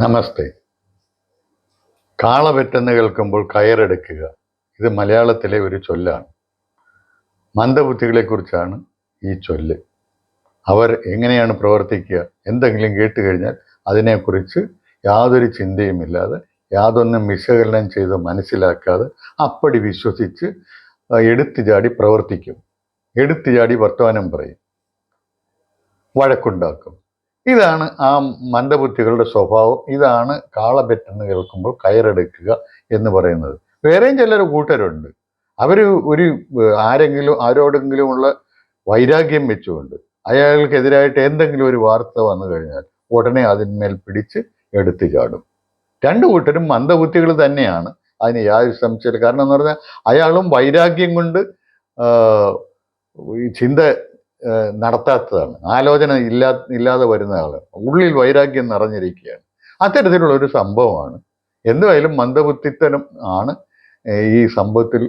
നമസ്തേ. കാള പെറ്റെന്ന് കേൾക്കുമ്പോൾ കയറെടുക്കുക. ഇത് മലയാളത്തിലെ ഒരു ചൊല്ലാണ്. മന്ദബുദ്ധികളെക്കുറിച്ചാണ് ഈ ചൊല്ല്. അവർ എങ്ങനെയാണ് പ്രവർത്തിക്കുക, എന്തെങ്കിലും കേട്ട് കഴിഞ്ഞാൽ അതിനെക്കുറിച്ച് യാതൊരു ചിന്തയുമില്ലാതെ, യാതൊന്നും വിശകലനം ചെയ്ത് മനസ്സിലാക്കാതെ അപ്പടി വിശ്വസിച്ച് എടുത്തു ചാടി പ്രവർത്തിക്കും. എടുത്തു ചാടി വർത്തമാനം പറയും, വഴക്കുണ്ടാക്കും. ഇതാണ് ആ മന്ദബുദ്ധികളുടെ സ്വഭാവം. ഇതാണ് കാളപെറ്റെന്ന് കേൾക്കുമ്പോൾ കയറെടുക്കുക എന്ന് പറയുന്നത്. വേറെയും ചിലർ കൂട്ടരുണ്ട്. അവർ ഒരു ആരോടെങ്കിലുമുള്ള വൈരാഗ്യം വെച്ചുകൊണ്ട് അയാൾക്കെതിരായിട്ട് എന്തെങ്കിലും ഒരു വാർത്ത വന്നു കഴിഞ്ഞാൽ ഉടനെ അതിന്മേൽ പിടിച്ച് എടുത്തു ചാടും. രണ്ടു കൂട്ടരും മന്ദബുദ്ധികൾ തന്നെയാണ്, അതിന് യാതൊരു സംശയമില്ല. കാരണം എന്ന് പറഞ്ഞാൽ അയാളും വൈരാഗ്യം കൊണ്ട് ചിന്ത നടത്താത്തതാണ്, ആലോചന ഇല്ലാതെ വരുന്ന ആള്, ഉള്ളിൽ വൈരാഗ്യം നിറഞ്ഞിരിക്കുകയാണ്. അത്തരത്തിലുള്ള ഒരു സംഭവമാണ്. എന്തായാലും മന്ദബുദ്ധിത്തരം ആണ് ഈ സംഭവത്തിൽ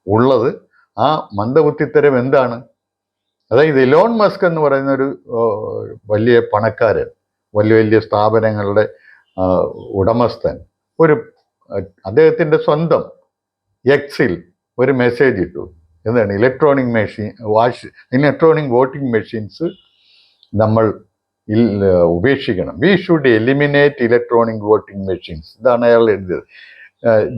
ഉള്ളത്. ആ മന്ദബുദ്ധിത്തരം എന്താണ്? അതായത് എലോൺ മസ്ക് എന്ന് പറയുന്ന ഒരു വലിയ പണക്കാരൻ, വലിയ വലിയ സ്ഥാപനങ്ങളുടെ ഉടമസ്ഥൻ, അദ്ദേഹത്തിൻ്റെ സ്വന്തം എക്സിൽ ഒരു മെസ്സേജ് ഇട്ടു. എന്താണ്? ഇലക്ട്രോണിക് വോട്ടിംഗ് മെഷീൻസ് നമ്മൾ ഉപേക്ഷിക്കണം. We should eliminate electronic voting machines. ഇതാണ് അയാൾ എഴുതിയത്.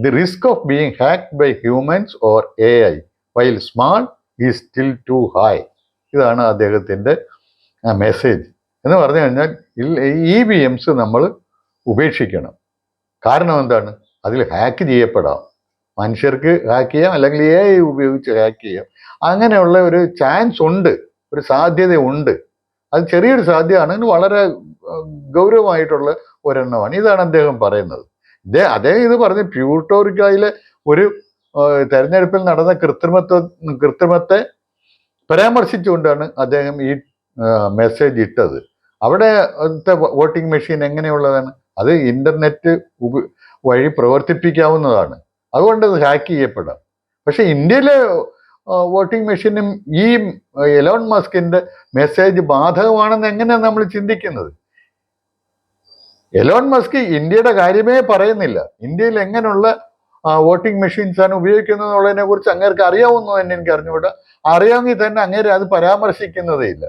The risk of being hacked by humans or AI while small is still too high. ഇതാണ് അദ്ദേഹത്തിൻ്റെ മെസ്സേജ്. എന്ന് പറഞ്ഞു കഴിഞ്ഞാൽ EVMs നമ്മൾ ഉപേക്ഷിക്കണം. കാരണം എന്താണ്? അതിൽ ഹാക്ക് ചെയ്യപ്പെടാം. മനുഷ്യർക്ക് ഹാക്ക് ചെയ്യാം, അല്ലെങ്കിൽ AI ഉപയോഗിച്ച് ഹാക്ക് ചെയ്യാം. അങ്ങനെയുള്ള ഒരു ചാൻസ് ഉണ്ട്, ഒരു സാധ്യത ഉണ്ട്. അത് ചെറിയൊരു സാധ്യതയാണെങ്കിൽ വളരെ ഗൗരവമായിട്ടുള്ള ഒരെണ്ണമാണ്. ഇതാണ് അദ്ദേഹം പറയുന്നത്. അദ്ദേഹം ഇത് പറഞ്ഞ് പ്യൂർട്ടോറിക്കയിലെ ഒരു തെരഞ്ഞെടുപ്പിൽ നടന്ന കൃത്രിമത്തെ പരാമർശിച്ചുകൊണ്ടാണ് അദ്ദേഹം ഈ മെസ്സേജ് ഇട്ടത്. അവിടെ വോട്ടിംഗ് മെഷീൻ എങ്ങനെയുള്ളതാണ്? അത് ഇന്റർനെറ്റ് വഴി പ്രവർത്തിപ്പിക്കാവുന്നതാണ്. അതുകൊണ്ട് അത് ഹാക്ക് ചെയ്യപ്പെടാം. പക്ഷെ ഇന്ത്യയിലെ വോട്ടിംഗ് മെഷീനും ഈ എലോൺ മസ്കിന്റെ മെസ്സേജ് ബാധകമാണെന്ന് എങ്ങനെയാണ് നമ്മൾ ചിന്തിക്കുന്നത്? എലോൺ മസ്ക് ഇന്ത്യയുടെ കാര്യമേ പറയുന്നില്ല. ഇന്ത്യയിൽ എങ്ങനെയുള്ള വോട്ടിംഗ് മെഷീൻസ് ആണ് ഉപയോഗിക്കുന്നത് എന്നുള്ളതിനെ കുറിച്ച് അങ്ങേർക്ക് അറിയാവുന്നു തന്നെ എനിക്ക് അറിഞ്ഞുകൂടാ. അറിയാമെങ്കിൽ തന്നെ അങ്ങേര് അത് പരാമർശിക്കുന്നതേ ഇല്ല.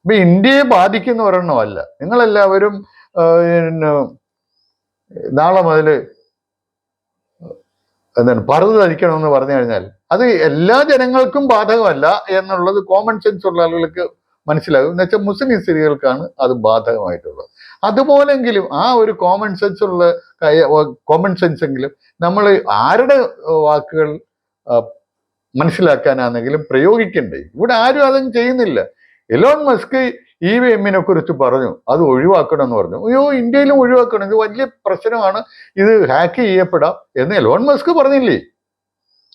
അപ്പൊ ഇന്ത്യയെ ബാധിക്കുന്ന ഒരെണ്ണമല്ല. നിങ്ങളെല്ലാവരും നാളെ മുതൽ പറുത് ധരിക്കണമെന്ന് പറഞ്ഞു കഴിഞ്ഞാൽ അത് എല്ലാ ജനങ്ങൾക്കും ബാധകമല്ല എന്നുള്ളത് കോമൺ സെൻസ് ഉള്ള ആളുകൾക്ക് മനസ്സിലാകും. എന്ന് വെച്ചാൽ മുസ്ലിം സ്ത്രീകൾക്കാണ് അത് ബാധകമായിട്ടുള്ളത്. അതുപോലെങ്കിലും ആ ഒരു കോമൺ സെൻസ് എങ്കിലും നമ്മൾ ആരുടെ വാക്കുകൾ മനസ്സിലാക്കാനാണെങ്കിലും പ്രയോഗിക്കണ്ടേ? ഇവിടെ ആരും അതും ചെയ്യുന്നില്ല. എലോൺ മസ്ക് EVM കുറിച്ച് പറഞ്ഞു, അത് ഒഴിവാക്കണം എന്ന് പറഞ്ഞു. അയ്യോ, ഇന്ത്യയിലും ഒഴിവാക്കണം, ഇത് വലിയ പ്രശ്നമാണ്, ഇത് ഹാക്ക് ചെയ്യപ്പെടാം എന്ന് എലോൺ മസ്ക് പറഞ്ഞില്ലേ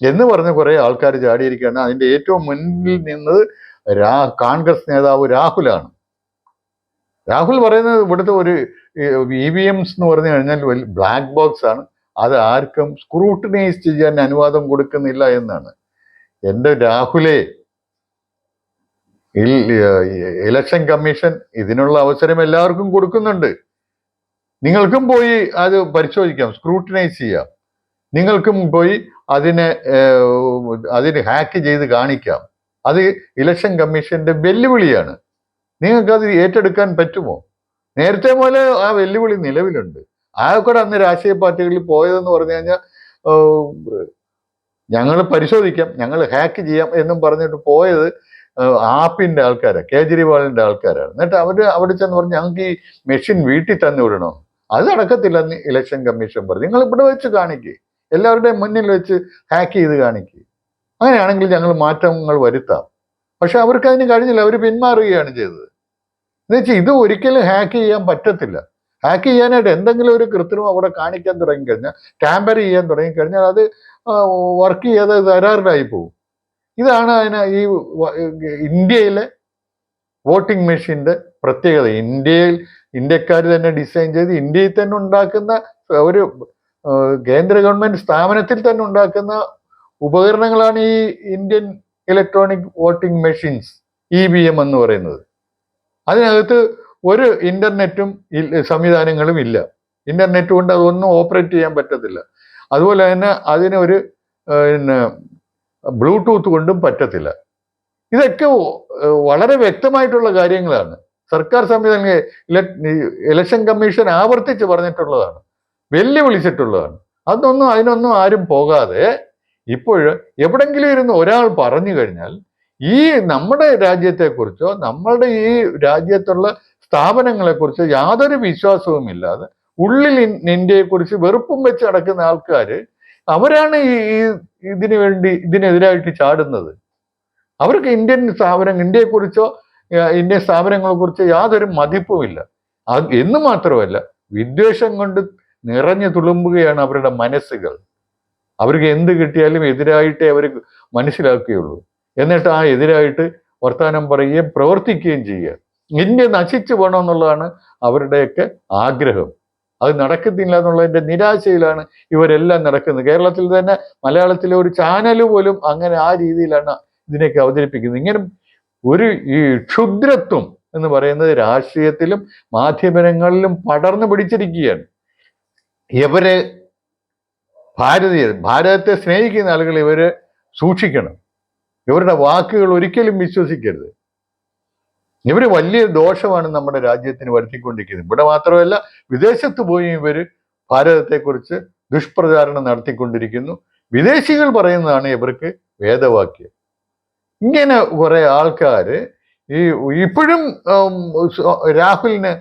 എന്ന് പറഞ്ഞ് കുറെ ആൾക്കാർ ചാടിയിരിക്കുകയാണ്. അതിന്റെ ഏറ്റവും മുന്നിൽ നിന്നത് കോൺഗ്രസ് നേതാവ് രാഹുലാണ്. രാഹുൽ പറയുന്നത് ഇവിടുത്തെ ഒരു EVMs എന്ന് പറഞ്ഞു കഴിഞ്ഞാൽ വലിയ ബ്ലാക്ക് ബോക്സ് ആണ്, അത് ആർക്കും സ്ക്രൂട്ടിനൈസ് ചെയ്യാൻ അനുവാദം കൊടുക്കുന്നില്ല എന്നാണ്. എൻ്റെ രാഹുലേ, ഇലക്ഷൻ കമ്മീഷൻ ഇതിനുള്ള അവസരം എല്ലാവർക്കും കൊടുക്കുന്നുണ്ട്. നിങ്ങൾക്കും പോയി അത് പരിശോധിക്കാം, സ്ക്രൂട്ടിനൈസ് ചെയ്യാം. നിങ്ങൾക്കും പോയി അതിന് ഹാക്ക് ചെയ്ത് കാണിക്കാം. അത് ഇലക്ഷൻ കമ്മീഷന്റെ വെല്ലുവിളിയാണ്. നിങ്ങൾക്കത് ഏറ്റെടുക്കാൻ പറ്റുമോ? നേരത്തെ പോലെ ആ വെല്ലുവിളി നിലവിലുണ്ട്. ആകെക്കൂടെ അന്ന് രാഷ്ട്രീയ പാർട്ടികളിൽ പോയതെന്ന് പറഞ്ഞു കഴിഞ്ഞാൽ ഞങ്ങൾ പരിശോധിക്കാം, ഞങ്ങൾ ഹാക്ക് ചെയ്യാം എന്നും പറഞ്ഞിട്ട് പോയത് ആപ്പിന്റെ ആൾക്കാരാണ്, കേജ്രിവാളിന്റെ ആൾക്കാരാണ്. എന്നിട്ട് അവിടെ ചെന്ന് പറഞ്ഞു ഞങ്ങൾക്ക് ഈ മെഷീൻ വീട്ടിൽ തന്നെ വിടണം. അത് നടക്കത്തില്ലെന്ന് ഇലക്ഷൻ കമ്മീഷൻ പറഞ്ഞു. നിങ്ങൾ ഇവിടെ വെച്ച് കാണിക്കുക, എല്ലാവരുടെയും മുന്നിൽ വെച്ച് ഹാക്ക് ചെയ്ത് കാണിക്കുക. അങ്ങനെയാണെങ്കിൽ ഞങ്ങൾ മാറ്റങ്ങൾ വരുത്താം. പക്ഷെ അവർക്ക് അതിന് കഴിഞ്ഞില്ല, അവർ പിന്മാറുകയാണ് ചെയ്തത്. എന്നുവെച്ചാൽ ഇത് ഒരിക്കലും ഹാക്ക് ചെയ്യാൻ പറ്റത്തില്ല. ഹാക്ക് ചെയ്യാനായിട്ട് എന്തെങ്കിലും ഒരു കൃത്രിമം അവിടെ കാണിക്കാൻ തുടങ്ങിക്കഴിഞ്ഞാൽ, ടാമ്പർ ചെയ്യാൻ തുടങ്ങിക്കഴിഞ്ഞാൽ അത് വർക്ക് ചെയ്യാതെ തകരാറിലായി പോകും. ഇതാണ് ഈ ഇന്ത്യയിലെ വോട്ടിംഗ് മെഷീന്റെ പ്രത്യേകത. ഇന്ത്യക്കാർ തന്നെ ഡിസൈൻ ചെയ്ത് ഇന്ത്യയിൽ തന്നെ ഉണ്ടാക്കുന്ന ഒരു കേന്ദ്ര ഗവൺമെന്റ് സ്ഥാപനത്തിൽ തന്നെ ഉണ്ടാക്കുന്ന ഉപകരണങ്ങളാണ് ഈ Indian electronic voting machines, EVM എന്ന് പറയുന്നത്. അതിനകത്ത് ഒരു ഇന്റർനെറ്റും സംവിധാനങ്ങളും ഇല്ല. ഇന്റർനെറ്റ് കൊണ്ട് അതൊന്നും ഓപ്പറേറ്റ് ചെയ്യാൻ പറ്റത്തില്ല. അതുപോലെ തന്നെ അതിനൊരു പിന്നെ ബ്ലൂടൂത്ത് കൊണ്ടും പറ്റത്തില്ല. ഇതൊക്കെ വളരെ വ്യക്തമായിട്ടുള്ള കാര്യങ്ങളാണ്. സർക്കാർ സംവിധാനം ഇലക്ഷൻ കമ്മീഷൻ ആവർത്തിച്ച് പറഞ്ഞിട്ടുള്ളതാണ്, വെല്ലുവിളിച്ചിട്ടുള്ളതാണ്. അതിനൊന്നും ആരും പോകാതെ ഇപ്പോൾ എവിടെങ്കിലും ഇരുന്ന് ഒരാൾ പറഞ്ഞു കഴിഞ്ഞാൽ ഈ നമ്മുടെ രാജ്യത്തെക്കുറിച്ചോ നമ്മളുടെ ഈ രാജ്യത്തുള്ള സ്ഥാപനങ്ങളെക്കുറിച്ചോ യാതൊരു വിശ്വാസവും ഇല്ലാതെ ഉള്ളിൽ ഇന്ത്യയെക്കുറിച്ച് വെറുപ്പും വെച്ച് നടക്കുന്ന ആൾക്കാർ, അവരാണ് ഇതിനെതിരായിട്ട് ചാടുന്നത്. അവർക്ക് ഇന്ത്യയെക്കുറിച്ചോ ഇന്ത്യൻ സ്ഥാപനങ്ങളെ കുറിച്ചോ യാതൊരു മതിപ്പുമില്ല. എന്ന് മാത്രമല്ല, വിദ്വേഷം കൊണ്ട് നിറഞ്ഞു തുളുമ്പുകയാണ് അവരുടെ മനസ്സുകൾ. അവർക്ക് എന്ത് കിട്ടിയാലും എതിരായിട്ടേ അവർ മനസ്സിലാക്കുകയുള്ളൂ. എന്നിട്ട് ആ എതിരായിട്ട് വർത്തമാനം പറയുകയും പ്രവർത്തിക്കുകയും ചെയ്യുക. ഇന്ത്യ നശിച്ചു പോകണമെന്നുള്ളതാണ് അവരുടെയൊക്കെ ആഗ്രഹം. അത് നടക്കുന്നില്ല എന്നുള്ളതിന്റെ നിരാശയിലാണ് ഇവരെല്ലാം നടക്കുന്നത്. കേരളത്തിൽ തന്നെ മലയാളത്തിലെ ഒരു ചാനൽ പോലും അങ്ങനെ ആ രീതിയിലാണ് ഇതിനെയൊക്കെ അവതരിപ്പിക്കുന്നത്. ഇങ്ങനെ ഒരു ഈ ക്ഷുദ്രത്വം എന്ന് പറയുന്നത് രാഷ്ട്രീയത്തിലും മാധ്യമങ്ങളിലും പടർന്നു പിടിച്ചിരിക്കുകയാണ്. ഇവരെ ഭാരതത്തെ സ്നേഹിക്കുന്ന ആളുകൾ ഇവരെ സൂക്ഷിക്കണം. ഇവരുടെ വാക്കുകൾ ഒരിക്കലും വിശ്വസിക്കരുത്. ഇവർ വലിയ ദോഷമാണ് നമ്മുടെ രാജ്യത്തിന് വരുത്തിക്കൊണ്ടിരിക്കുന്നത്. ഇവിടെ മാത്രമല്ല, വിദേശത്ത് പോയി ഇവർ ഭാരതത്തെക്കുറിച്ച് ദുഷ്പ്രചാരണം നടത്തിക്കൊണ്ടിരിക്കുന്നു. വിദേശികൾ പറയുന്നതാണ് ഇവർക്ക് വേദവാക്യം. ഇങ്ങനെ കുറെ ആൾക്കാർ ഇപ്പോഴും രാഹുലിന്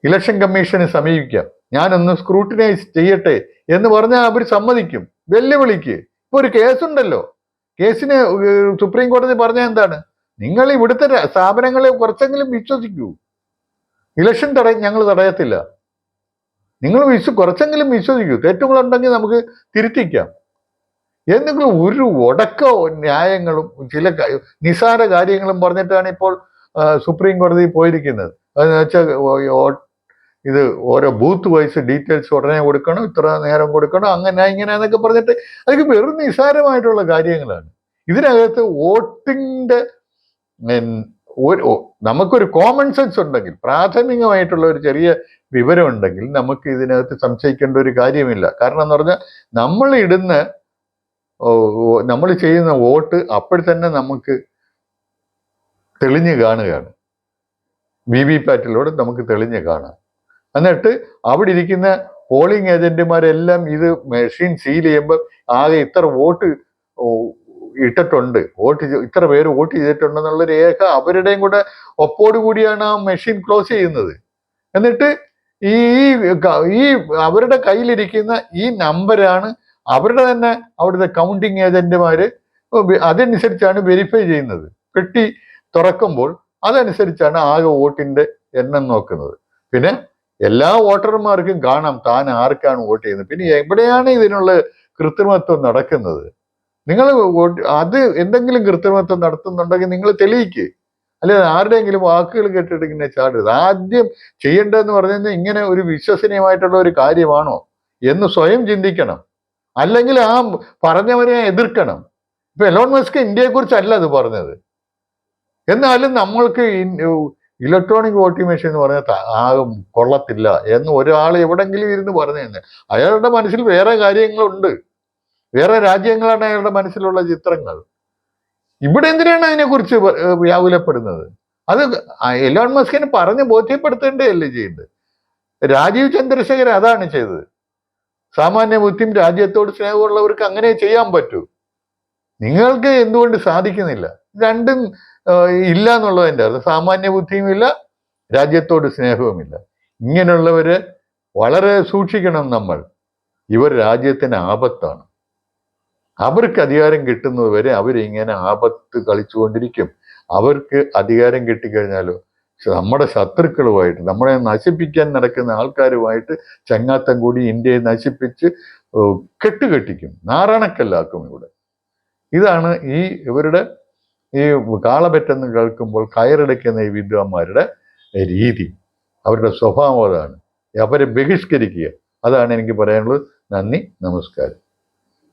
ഇലക്ഷൻ കമ്മീഷനെ സമീപിക്കാം, ഞാനൊന്ന് സ്ക്രൂട്ടിനൈസ് ചെയ്യട്ടെ എന്ന് പറഞ്ഞാൽ അവർ സമ്മതിക്കും. വെല്ലുവിളിക്ക് ഇപ്പൊ ഒരു കേസുണ്ടല്ലോ, കേസിന് സുപ്രീം കോടതി പറഞ്ഞ എന്താണ്, നിങ്ങൾ ഇവിടുത്തെ സ്ഥാപനങ്ങളെ കുറച്ചെങ്കിലും വിശ്വസിക്കൂ, ഇലക്ഷൻ ഞങ്ങൾ തടയത്തില്ല, നിങ്ങൾ കുറച്ചെങ്കിലും വിശ്വസിക്കൂ, തെറ്റുകളുണ്ടെങ്കിൽ നമുക്ക് തിരുത്തിക്കാം. എന്തെങ്കിലും ഒരു ഒടക്കോ ന്യായങ്ങളും ചില നിസാര കാര്യങ്ങളും പറഞ്ഞിട്ടാണ് ഇപ്പോൾ സുപ്രീം കോടതി പോയിരിക്കുന്നത്. അതെന്ന് വെച്ചാൽ ഇത് ഓരോ ബൂത്ത് വൈസ് ഡീറ്റെയിൽസ് ഉടനെ കൊടുക്കണം, ഇത്ര നേരം കൊടുക്കണം, അങ്ങനെ ഇങ്ങനെ എന്നൊക്കെ പറഞ്ഞിട്ട് അതൊക്കെ വെറും നിസാരമായിട്ടുള്ള കാര്യങ്ങളാണ്. ഇതിനകത്ത് വോട്ടിന്റെ നമുക്കൊരു കോമൺ സെൻസ് ഉണ്ടെങ്കിൽ, പ്രാഥമികമായിട്ടുള്ള ഒരു ചെറിയ വിവരം ഉണ്ടെങ്കിൽ നമുക്ക് ഇതിനകത്ത് സംശയിക്കേണ്ട ഒരു കാര്യമില്ല. കാരണം എന്ന് പറഞ്ഞാൽ നമ്മൾ ചെയ്യുന്ന വോട്ട് അപ്പോഴത്തന്നെ നമുക്ക് തെളിഞ്ഞു കാണുകയാണ്. VVPAT നമുക്ക് തെളിഞ്ഞു കാണാം. എന്നിട്ട് അവിടെ ഇരിക്കുന്ന പോളിംഗ് ഏജന്റുമാരെല്ലാം ഇത് മെഷീൻ സീൽ ചെയ്യുമ്പോൾ ആകെ ഇത്ര വോട്ട് ഇട്ടിട്ടുണ്ട്, ഇത്ര പേര് വോട്ട് ചെയ്തിട്ടുണ്ടെന്നുള്ള രേഖ അവരുടെയും കൂടെ ഒപ്പോടുകൂടിയാണ് ആ മെഷീൻ ക്ലോസ് ചെയ്യുന്നത്. എന്നിട്ട് ഈ അവരുടെ കയ്യിലിരിക്കുന്ന ഈ നമ്പരാണ് അവരുടെ തന്നെ അവിടുത്തെ കൗണ്ടിങ് ഏജന്റുമാര് അതനുസരിച്ചാണ് വെരിഫൈ ചെയ്യുന്നത്. പെട്ടി തുറക്കുമ്പോൾ അതനുസരിച്ചാണ് ആകെ വോട്ടിന്റെ എണ്ണം നോക്കുന്നത്. പിന്നെ എല്ലാ വോട്ടർമാർക്കും കാണാം താൻ ആർക്കാണ് വോട്ട് ചെയ്യുന്നത്. പിന്നെ എവിടെയാണ് ഇതിനുള്ള കൃത്രിമത്വം നടക്കുന്നത്? നിങ്ങൾ അത് എന്തെങ്കിലും കൃത്രിമത്വം നടത്തുന്നുണ്ടെങ്കിൽ നിങ്ങൾ തെളിയിക്ക്, അല്ലാതെ ആരുടെയെങ്കിലും വാക്കുകൾ കേട്ടിട്ട് ഇങ്ങനെ ചാടരുത്. ആദ്യം ചെയ്യേണ്ടതെന്ന് പറഞ്ഞാൽ ഇങ്ങനെ ഒരു വിശ്വസനീയമായിട്ടുള്ള ഒരു കാര്യമാണോ എന്ന് സ്വയം ചിന്തിക്കണം. അല്ലെങ്കിൽ ആ പറഞ്ഞവരെ എതിർക്കണം. ഇപ്പൊ എലോൺ മസ്ക് ഇന്ത്യയെക്കുറിച്ചല്ല അത് പറഞ്ഞത്, എന്നാലും നമ്മൾക്ക് ഇലക്ട്രോണിക് വോട്ടിംഗ് മെഷീൻ എന്ന് പറഞ്ഞാൽ ആകും കൊള്ളത്തില്ല എന്ന് ഒരാൾ എവിടെങ്കിലും ഇരുന്ന് പറഞ്ഞു തന്നെ അയാളുടെ മനസ്സിൽ വേറെ കാര്യങ്ങളുണ്ട്, വേറെ രാജ്യങ്ങളാണ് അയാളുടെ മനസ്സിലുള്ള ചിത്രങ്ങൾ. ഇവിടെ എന്തിനാണ് അതിനെക്കുറിച്ച് വ്യാകുലപ്പെടുന്നത്? അത് എലോൺ മസ്കിനെ പറഞ്ഞ് ബോധ്യപ്പെടുത്തേണ്ടതല്ലേ ചെയ്യേണ്ടത്. രാജീവ് ചന്ദ്രശേഖരൻ അതാണ് ചെയ്തത്. സാമാന്യ ബുദ്ധിയും രാജ്യത്തോട് സ്നേഹമുള്ളവർക്ക് അങ്ങനെ ചെയ്യാൻ പറ്റൂ. നിങ്ങൾക്ക് എന്തുകൊണ്ട് സാധിക്കുന്നില്ല? രണ്ടും ഇല്ല എന്നുള്ളതിൻ്റെ അർത്ഥം സാമാന്യ ബുദ്ധിയും ഇല്ല, രാജ്യത്തോട് സ്നേഹവുമില്ല. ഇങ്ങനെയുള്ളവരെ വളരെ സൂക്ഷിക്കണം നമ്മൾ. ഇവർ രാജ്യത്തിന് ആപത്താണ്. അവർക്ക് അധികാരം കിട്ടുന്നത് വരെ അവരിങ്ങനെ ആപത്ത് കളിച്ചുകൊണ്ടിരിക്കും. അവർക്ക് അധികാരം കിട്ടിക്കഴിഞ്ഞാലോ നമ്മുടെ ശത്രുക്കളുമായിട്ട്, നമ്മളെ നശിപ്പിക്കാൻ നടക്കുന്ന ആൾക്കാരുമായിട്ട് ചങ്ങാത്തം കൂടി ഇന്ത്യയെ നശിപ്പിച്ച് കെട്ടുകെട്ടിക്കും, നാറാണക്കല്ലാക്കും. ഇതാണ് ഇവരുടെ ഈ കാളപെറ്റെന്ന് കേൾക്കുമ്പോൾ കയറടയ്ക്കുന്ന ഈ വിദ്വാന്മാരുടെ രീതി, അവരുടെ സ്വഭാവം അതാണ്. അവരെ ബഹിഷ്കരിക്കുക. അതാണ് എനിക്ക് പറയാനുള്ളത്. നന്ദി, നമസ്കാരം.